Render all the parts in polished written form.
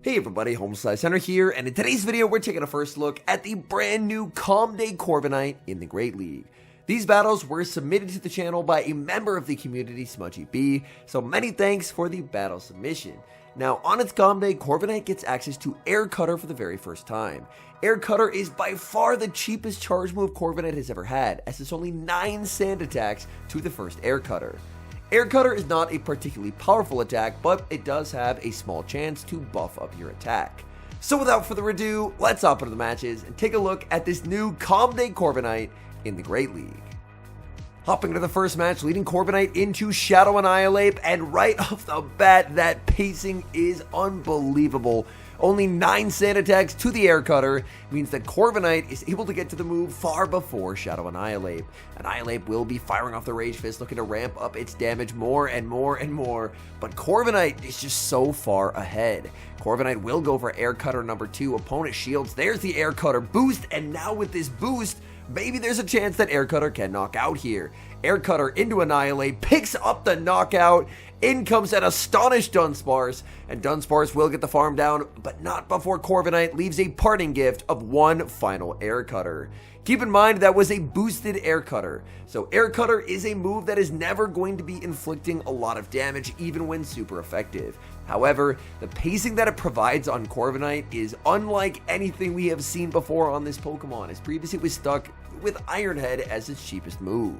Hey everybody, HomeSliceHenry here, and in today's video we're taking a first look at the brand new Calm Day Corviknight in the Great League. These battles were submitted to the channel by a member of the community, Smudgy B, so many thanks for the battle submission. Now, on its Calm Day, Corviknight gets access to Air Cutter for the very first time. Air Cutter is by far the cheapest charge move Corviknight has ever had, as it's only 9 sand attacks to the first Air Cutter. Air Cutter is not a particularly powerful attack, but it does have a small chance to buff up your attack. So without further ado, let's hop into the matches and take a look at this new Calm Day Corviknight in the Great League. Hopping into the first match, leading Corviknight into Shadow Annihilate, and right off the bat, that pacing is unbelievable. Only 9 sand attacks to the Air Cutter means that Corviknight is able to get to the move far before Shadow Annihilate. Annihilate will be firing off the Rage Fist, looking to ramp up its damage more and more and more, but Corviknight is just so far ahead. Corviknight will go for Air Cutter number 2, opponent shields, there's the Air Cutter boost, and now with this boost, maybe there's a chance that Air Cutter can knock out here. Air Cutter into Annihilate, picks up the knockout, in comes an astonished Dunsparce, and Dunsparce will get the farm down, but not before Corviknight leaves a parting gift of one final Air Cutter. Keep in mind that was a boosted Air Cutter, so Air Cutter is a move that is never going to be inflicting a lot of damage even when super effective. However, the pacing that it provides on Corviknight is unlike anything we have seen before on this Pokemon, as previously it was stuck with Iron Head as its cheapest move.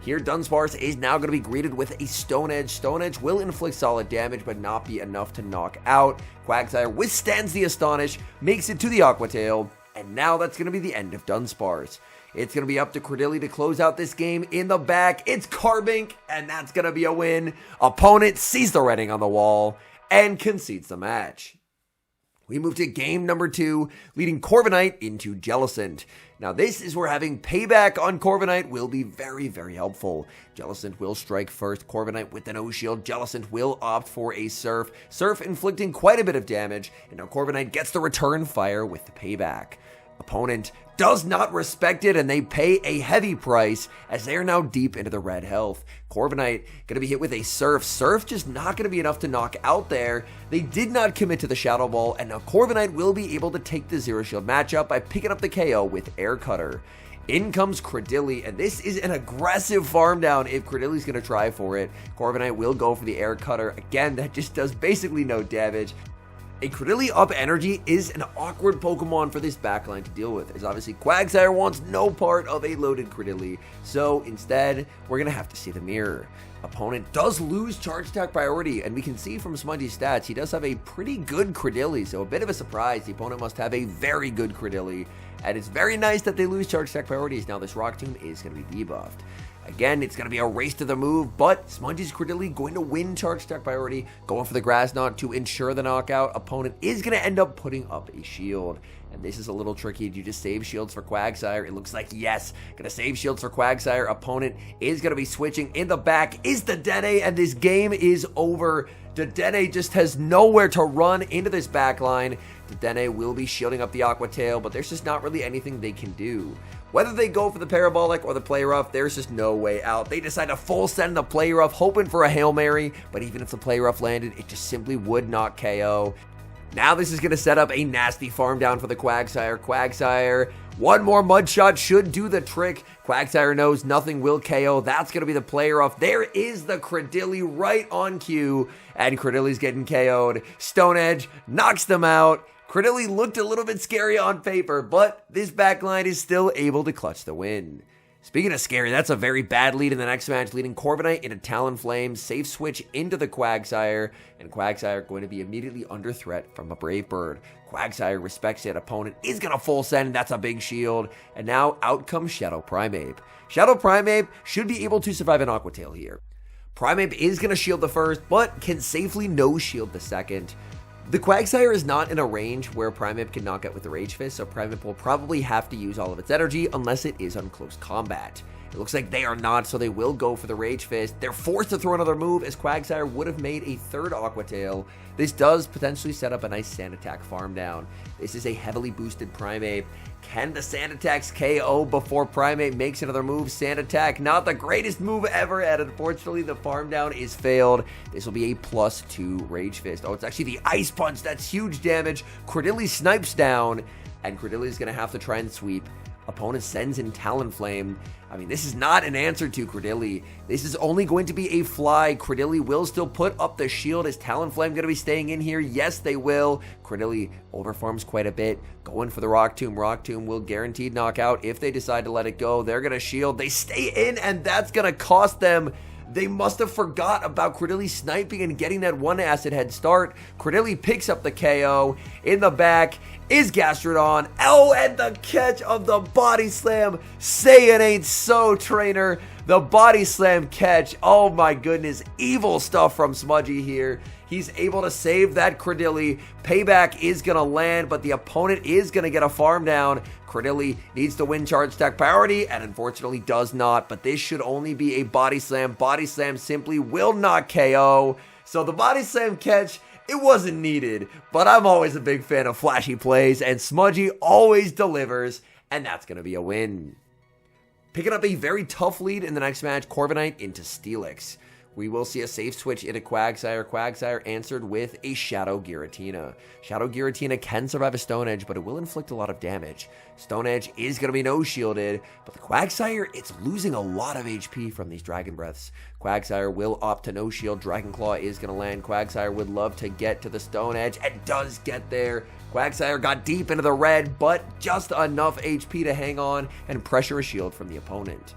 Here, Dunsparce is now going to be greeted with a Stone Edge. Stone Edge will inflict solid damage, but not be enough to knock out. Quagsire withstands the Astonish, makes it to the Aqua Tail, and now that's going to be the end of Dunsparce. It's going to be up to Credilli to close out this game. In the back, it's Carbink, and that's going to be a win. Opponent sees the writing on the wall and concedes the match. We move to game number 2, leading Corviknight into Jellicent. Now this is where having payback on Corviknight will be very, very helpful. Jellicent will strike first, Corviknight with the no shield, Jellicent will opt for a Surf. Surf inflicting quite a bit of damage, and now Corviknight gets the return fire with the payback. Opponent does not respect it, and they pay a heavy price as they are now deep into the red health. Corviknight going to be hit with a Surf. Surf just not going to be enough to knock out there. They did not commit to the Shadow Ball, and now Corviknight will be able to take the Zero Shield matchup by picking up the KO with Air Cutter. In comes Credilli, and this is an aggressive farm down if Credilli's going to try for it. Corviknight will go for the Air Cutter. Again, that just does basically no damage. A Credilli up energy is an awkward Pokemon for this backline to deal with, as obviously Quagsire wants no part of a loaded Credilli, so instead, we're going to have to see the mirror. Opponent does lose charge attack priority, and we can see from Smudgy's stats, he does have a pretty good Credilli, so a bit of a surprise. The opponent must have a very good Credilli, and it's very nice that they lose charge attack priorities. Now this Rock Tomb is going to be debuffed. Again, it's going to be a race to the move, but Smudgy's Credilli going to win charge attack priority, going for the Grass Knot to ensure the knockout. Opponent is going to end up putting up a shield, and this is a little tricky. Do you just save shields for Quagsire? It looks like yes, going to save shields for Quagsire. Opponent is going to be switching. In the back is the Dedenne, and this game is over. Dedenne just has nowhere to run into this backline. Dedenne will be shielding up the Aqua Tail, but there's just not really anything they can do. Whether they go for the Parabolic or the Play Rough, there's just no way out. They decide to full send the Play Rough, hoping for a Hail Mary, but even if the Play Rough landed, it just simply would not KO. Now this is going to set up a nasty farm down for the Quagsire. Quagsire, one more Mud Shot should do the trick. Quagsire knows nothing will KO. That's going to be the Play Rough. There is the Credilli right on cue, and Credilli's getting KO'd. Stone Edge knocks them out. Credilli looked a little bit scary on paper, but this backline is still able to clutch the win. Speaking of scary, that's a very bad lead in the next match, leading Corviknight into Talonflame, safe switch into the Quagsire, and Quagsire going to be immediately under threat from a Brave Bird. Quagsire respects it, opponent is going to full send, that's a big shield, and now out comes Shadow Primeape. Shadow Primeape should be able to survive an Aqua Tail here. Primeape is going to shield the first, but can safely no shield the second. The Quagsire is not in a range where Primeape can knock out with the Rage Fist, so Primeape will probably have to use all of its energy unless it is on close combat. It looks like they are not, so they will go for the Rage Fist. They're forced to throw another move as Quagsire would have made a third Aqua Tail. This does potentially set up a nice Sand Attack farm down. This is a heavily boosted Primate. Can the Sand Attacks KO before Primate makes another move? Sand Attack, not the greatest move ever, and unfortunately the farm down is failed. This will be a +2 Rage Fist. Oh, it's actually the Ice Punch. That's huge damage. Cordilli snipes down, and Cordilli is going to have to try and sweep. Opponent sends in Talonflame. I mean, this is not an answer to Cordilli. This is only going to be a fly. Cordilli will still put up the shield. Is Talonflame going to be staying in here? Yes, they will. Cordilli overfarms quite a bit. Going for the Rock Tomb. Rock Tomb will guaranteed knock out if they decide to let it go. They're going to shield. They stay in, and that's going to cost them. They must have forgot about Cordilli sniping and getting that one acid head start. Cordilli picks up the KO. In the back is Gastrodon. Oh, and the catch of the Body Slam. Say it ain't so, trainer. The Body Slam catch. Oh my goodness. Evil stuff from Smudgy here. He's able to save that Cordilli. Payback is going to land, but the opponent is going to get a farm down. Cordilli needs to win charge attack priority, and unfortunately does not, but this should only be a Body Slam. Body Slam simply will not KO. So the Body Slam catch, it wasn't needed, but I'm always a big fan of flashy plays, and Smudgy always delivers, and that's going to be a win. Picking up a very tough lead in the next match, Corviknight into Steelix. We will see a safe switch into Quagsire. Quagsire answered with a Shadow Giratina. Shadow Giratina can survive a Stone Edge, but it will inflict a lot of damage. Stone Edge is going to be no-shielded, but the Quagsire, it's losing a lot of HP from these Dragon Breaths. Quagsire will opt to no-shield. Dragon Claw is going to land. Quagsire would love to get to the Stone Edge and does get there. Quagsire got deep into the red, but just enough HP to hang on and pressure a shield from the opponent.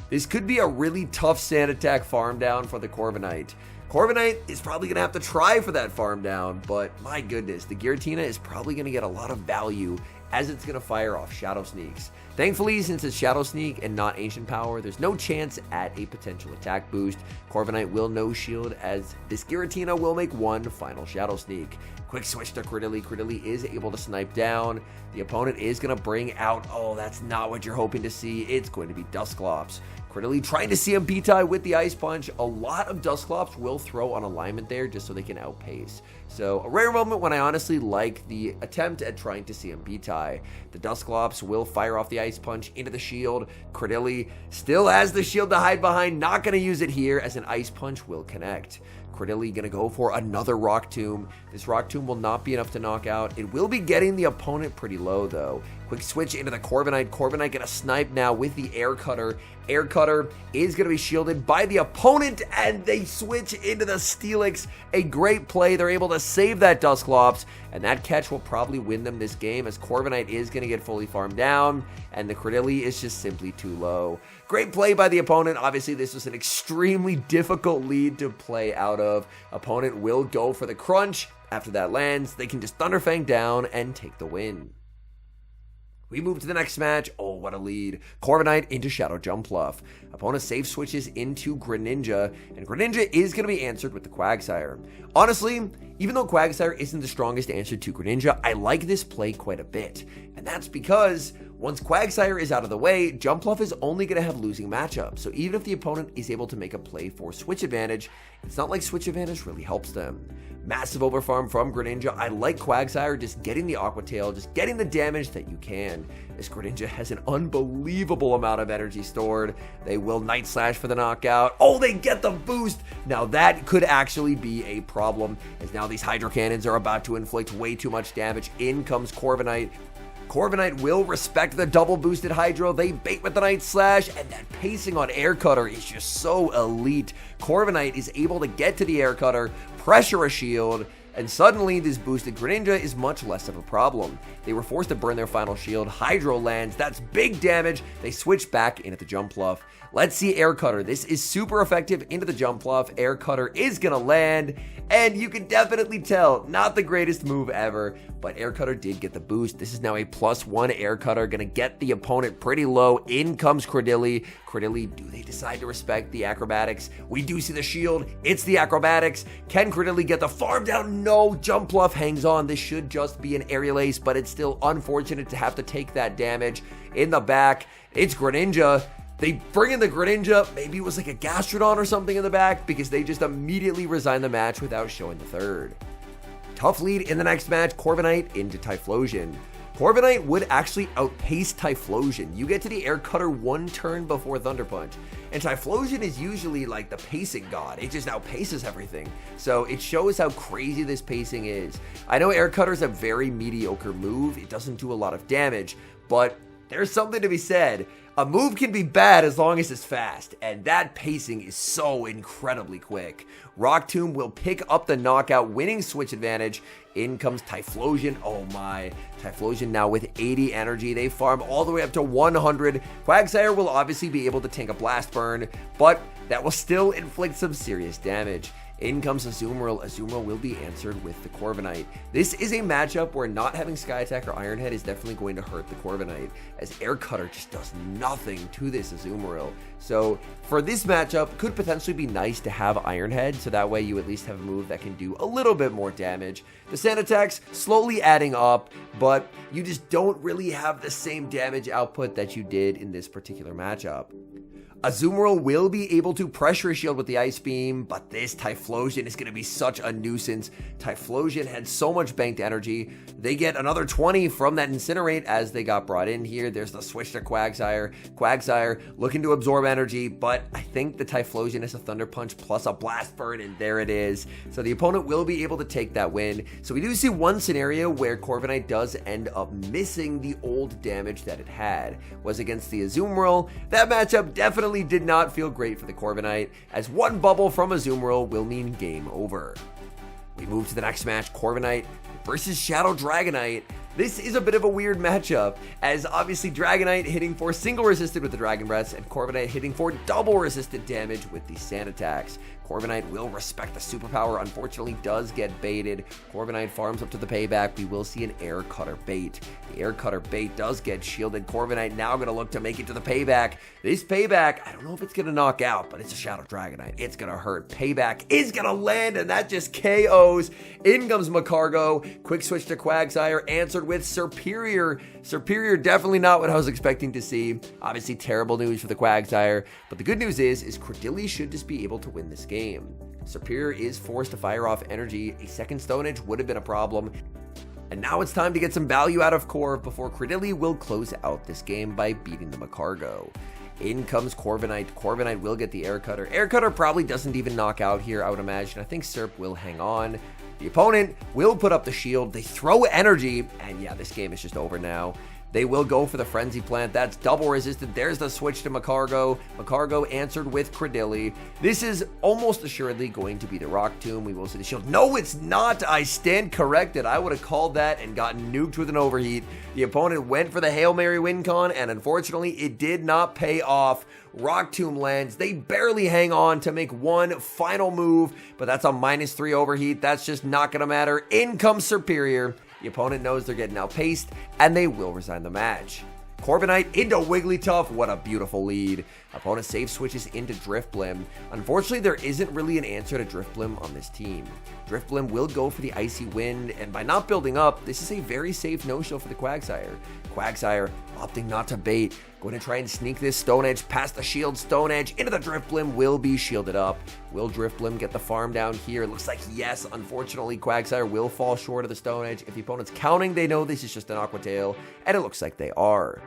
This could be a really tough Sand Attack farm down for the Corviknight. Corviknight is probably going to have to try for that farm down, but my goodness, the Giratina is probably going to get a lot of value as it's going to fire off Shadow Sneaks. Thankfully, since it's Shadow Sneak and not Ancient Power, there's no chance at a potential attack boost. Corviknight will no shield as this Giratina will make one final Shadow Sneak. Quick switch to Cordilli. Cordilli is able to snipe down. The opponent is going to bring out, oh, that's not what you're hoping to see. It's going to be Dusclops. Cordilli trying to CMP tie with the Ice Punch. A lot of Dusclops will throw on alignment there just so they can outpace. So a rare moment when I honestly like the attempt at trying to CMP tie. The Dusclops will fire off the Ice Punch into the shield. Cordilli still has the shield to hide behind. Not going to use it here as an Ice Punch will connect. Cordilli going to go for another Rock Tomb. This Rock Tomb will not be enough to knock out. It will be getting the opponent pretty low though. Quick switch into the Corviknight. Corviknight going to snipe now with the Air Cutter. Air Cutter is going to be shielded by the opponent, and they switch into the Steelix. A great play. They're able to save that Dusclops, and that catch will probably win them this game as Corviknight is going to get fully farmed down, and the Cordilli is just simply too low. Great play by the opponent. Obviously, this was an extremely difficult lead to play out of. Opponent will go for the crunch. After that lands, they can just Thunderfang down and take the win. We move to the next match. Oh, what a lead. Corviknight into Shadow Jumpluff. Opponent safe switches into Greninja, and Greninja is going to be answered with the Quagsire. Honestly, even though Quagsire isn't the strongest answer to Greninja, I like this play quite a bit. And that's because once Quagsire is out of the way, Jumpluff is only going to have losing matchups. So even if the opponent is able to make a play for switch advantage, it's not like switch advantage really helps them. Massive overfarm from Greninja. I like Quagsire just getting the Aqua Tail, just getting the damage that you can. This Greninja has an unbelievable amount of energy stored. They will Night Slash for the knockout. Oh, they get the boost. Now that could actually be a problem, as now these Hydro Cannons are about to inflict way too much damage. In comes Corviknight. Corviknight will respect the double boosted Hydro. They bait with the Night Slash, and that pacing on Air Cutter is just so elite. Corviknight is able to get to the Air Cutter, pressure a shield, and suddenly this boosted Greninja is much less of a problem. They were forced to burn their final shield. Hydro lands. That's big damage. They switch back into the Jumpluff. Let's see Air Cutter. This is super effective into the Jumpluff. Air Cutter is going to land, and you can definitely tell, not the greatest move ever, but Air Cutter did get the boost. This is now a +1 Air Cutter, going to get the opponent pretty low. In comes Cordilli. Cordilli, do they decide to respect the acrobatics? We do see the shield. It's the acrobatics. Can Cordilli get the farm down? No, Jumpluff hangs on. This should just be an aerial ace, but it's still unfortunate to have to take that damage. In the back, it's Greninja. They bring in the Greninja, maybe it was like a Gastrodon or something in the back, because they just immediately resign the match without showing the third. Tough lead in the next match, Corviknight into Typhlosion. Corviknight would actually outpace Typhlosion. You get to the Air Cutter one turn before Thunder Punch. And Typhlosion is usually like the pacing god. It just outpaces everything. So it shows how crazy this pacing is. I know Air Cutter is a very mediocre move. It doesn't do a lot of damage, but there's something to be said. A move can be bad as long as it's fast, and that pacing is so incredibly quick. Rock Tomb will pick up the knockout, winning switch advantage. In comes Typhlosion. Oh my. Typhlosion now with 80 energy. They farm all the way up to 100. Quagsire will obviously be able to tank a Blast Burn, but that will still inflict some serious damage. In comes Azumarill. Azumarill will be answered with the Corviknight. This is a matchup where not having Sky Attack or Iron Head is definitely going to hurt the Corviknight, as Air Cutter just does nothing to this Azumarill. So for this matchup, could potentially be nice to have Iron Head, so that way you at least have a move that can do a little bit more damage. The Sand Attacks slowly adding up, but you just don't really have the same damage output that you did in this particular matchup. Azumarill will be able to pressure shield with the Ice Beam, but this Typhlosion is going to be such a nuisance. Typhlosion had so much banked energy. They get another 20 from that Incinerate as they got brought in here. There's the switch to Quagsire. Quagsire looking to absorb energy, but I think the Typhlosion is a Thunder Punch plus a Blast Burn, and there it is. So the opponent will be able to take that win. So we do see one scenario where Corviknight does end up missing the old damage that it had. Was against the Azumarill. That matchup definitely did not feel great for the Corviknight, as one bubble from Azumarill will mean game over. We move to the next match, Corviknight versus Shadow Dragonite. This is a bit of a weird matchup, as obviously Dragonite hitting for single resisted with the Dragon Breaths, and Corviknight hitting for double resisted damage with the Sand Attacks. Corviknight will respect the superpower, unfortunately does get baited. Corviknight farms up to the payback. We will see an Air Cutter bait. The Air Cutter bait does get shielded. Corviknight now going to look to make it to the payback. This payback, I don't know if it's going to knock out, but it's a Shadow Dragonite. It's going to hurt. Payback is going to land, and that just KOs. In comes Macargo. Quick switch to Quagsire, answered with Superior. Superior, definitely not what I was expecting to see. Obviously terrible news for the Quagsire, but the good news is Credilli should just be able to win this game. Superior is forced to fire off energy. A second Stone Edge would have been a problem. And now it's time to get some value out of Corv before Credilli will close out this game by beating the Macargo. In comes Corviknight. Corviknight will get the Air Cutter. Air Cutter probably doesn't even knock out here, I would imagine. I think Serp will hang on. The opponent will put up the shield. They throw energy, and yeah, this game is just over now. They will go for the Frenzy Plant. That's double resisted. There's the switch to Macargo. Macargo answered with Credilli. This is almost assuredly going to be the Rock Tomb. We will see the shield. No, it's not. I stand corrected. I would have called that and gotten nuked with an overheat. The opponent went for the Hail Mary win con, and unfortunately, it did not pay off. Rock Tomb lands. They barely hang on to make one final move, but that's a -3 overheat. That's just not going to matter. In comes Superior. The opponent knows they're getting outpaced, and they will resign the match. Corviknight into Wigglytuff. What a beautiful lead. Opponent save switches into Drifblim. Unfortunately, there isn't really an answer to Drifblim on this team. Drifblim will go for the Icy Wind, and by not building up, this is a very safe no-show for the Quagsire. Quagsire opting not to bait. Going to try and sneak this Stone Edge past the shield. Stone Edge into the Drifblim, will be shielded up. Will Drifblim get the farm down here? Looks like yes. Unfortunately, Quagsire will fall short of the Stone Edge. If the opponent's counting, they know this is just an Aqua Tail, and it looks like they are.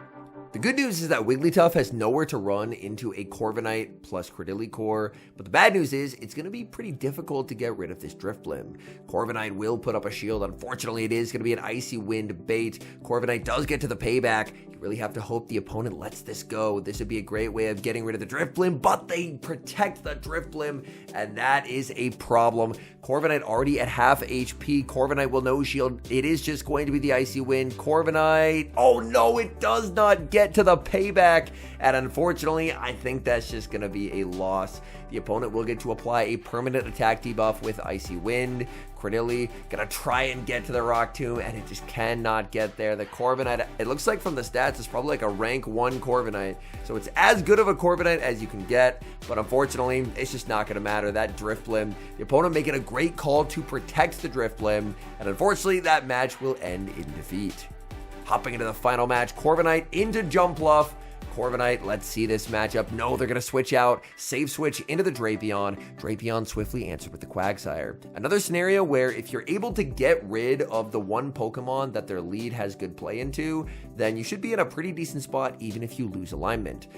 The good news is that Wigglytuff has nowhere to run into a Corviknight plus Credilli core, but the bad news is it's going to be pretty difficult to get rid of this Drifblim. Corviknight will put up a shield. Unfortunately, it is going to be an Icy Wind bait. Corviknight does get to the payback. You really have to hope the opponent lets this go. This would be a great way of getting rid of the Drifblim, but they protect the Drifblim, and that is a problem. Corviknight already at half HP. Corviknight will no shield. It is just going to be the Icy Wind. Corviknight, oh no, it does not get to the payback, and unfortunately, I think that's just going to be a loss. The opponent will get to apply a permanent attack debuff with Icy Wind. Credilli gonna try and get to the Rock Tomb, and it just cannot get there. The Corviknight, it looks like from the stats, it's probably like a rank 1 Corviknight, so it's as good of a Corviknight as you can get, but unfortunately, it's just not gonna matter. That Drifblim, the opponent making a great call to protect the Drifblim, and unfortunately, that match will end in defeat. Hopping into the final match, Corviknight into Jumpluff. Corviknight, let's see this matchup. No, they're going to switch out. Save switch into the Drapion. Drapion swiftly answered with the Quagsire. Another scenario where if you're able to get rid of the one Pokemon that their lead has good play into, then you should be in a pretty decent spot even if you lose alignment.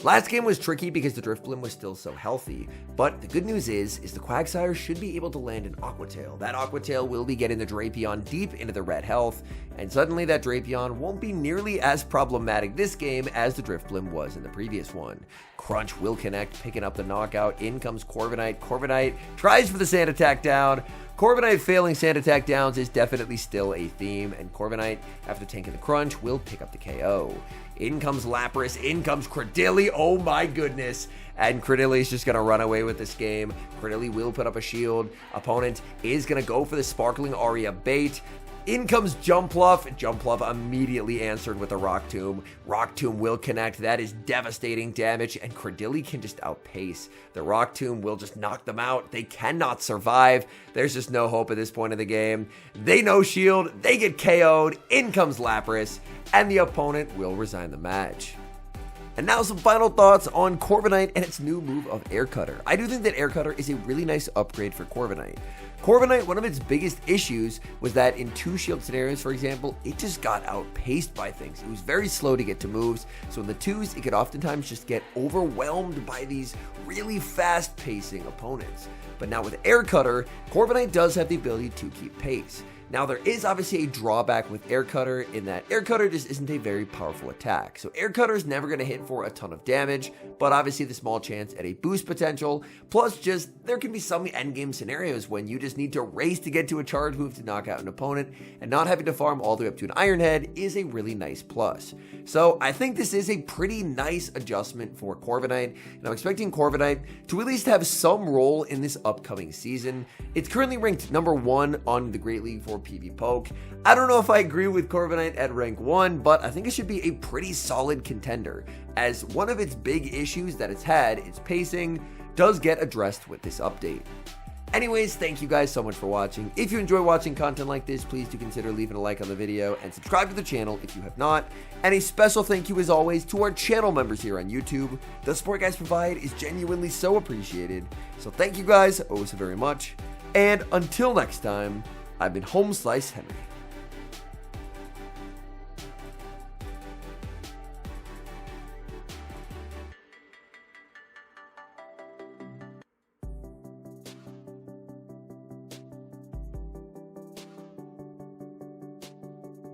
Last game was tricky because the Drifblim was still so healthy, but the good news is the Quagsire should be able to land an Aqua Tail. That Aqua Tail will be getting the Drapion deep into the red health, and suddenly that Drapion won't be nearly as problematic this game as the Drifblim was in the previous one. Crunch will connect, picking up the knockout. In comes Corviknight. Corviknight tries for the Sand Attack down. Corviknight failing Sand Attack downs is definitely still a theme, and Corviknight, after tanking the Crunch, will pick up the KO. In comes Lapras, in comes Cradilly, oh my goodness, and Cradilly is just going to run away with this game. Cradilly will put up a shield. Opponent is going to go for the Sparkling Aria bait. In comes Jumpluff. Jumpluff immediately answered with a Rock Tomb. Rock Tomb will connect. That is devastating damage, and Cradilly can just outpace. The Rock Tomb will just knock them out. They cannot survive. There's just no hope at this point of the game. They no shield. They get KO'd. In comes Lapras, and the opponent will resign the match. And now some final thoughts on Corviknight and its new move of Air Cutter. I do think that Air Cutter is a really nice upgrade for Corviknight. Corviknight, one of its biggest issues was that in 2 shield scenarios, for example, it just got outpaced by things. It was very slow to get to moves, so in the 2s, it could oftentimes just get overwhelmed by these really fast-pacing opponents. But now with Air Cutter, Corviknight does have the ability to keep pace. Now, there is obviously a drawback with Air Cutter in that Air Cutter just isn't a very powerful attack. So Air Cutter is never going to hit for a ton of damage, but obviously the small chance at a boost potential. Plus, just there can be some endgame scenarios when you just need to race to get to a charge move to knock out an opponent, and not having to farm all the way up to an Iron Head is a really nice plus. So I think this is a pretty nice adjustment for Corviknight, and I'm expecting Corviknight to at least have some role in this upcoming season. It's currently ranked number 1 on the Great League for PvPoke. I don't know if I agree with Corviknight at rank 1, but I think it should be a pretty solid contender, as one of its big issues that it's had, its pacing, does get addressed with this update. Anyways, thank you guys so much for watching. If you enjoy watching content like this, please do consider leaving a like on the video and subscribe to the channel if you have not. And a special thank you as always to our channel members here on YouTube. The support guys provide is genuinely so appreciated. So thank you guys oh so very much. And until next time, I've been HomeSliceHenry.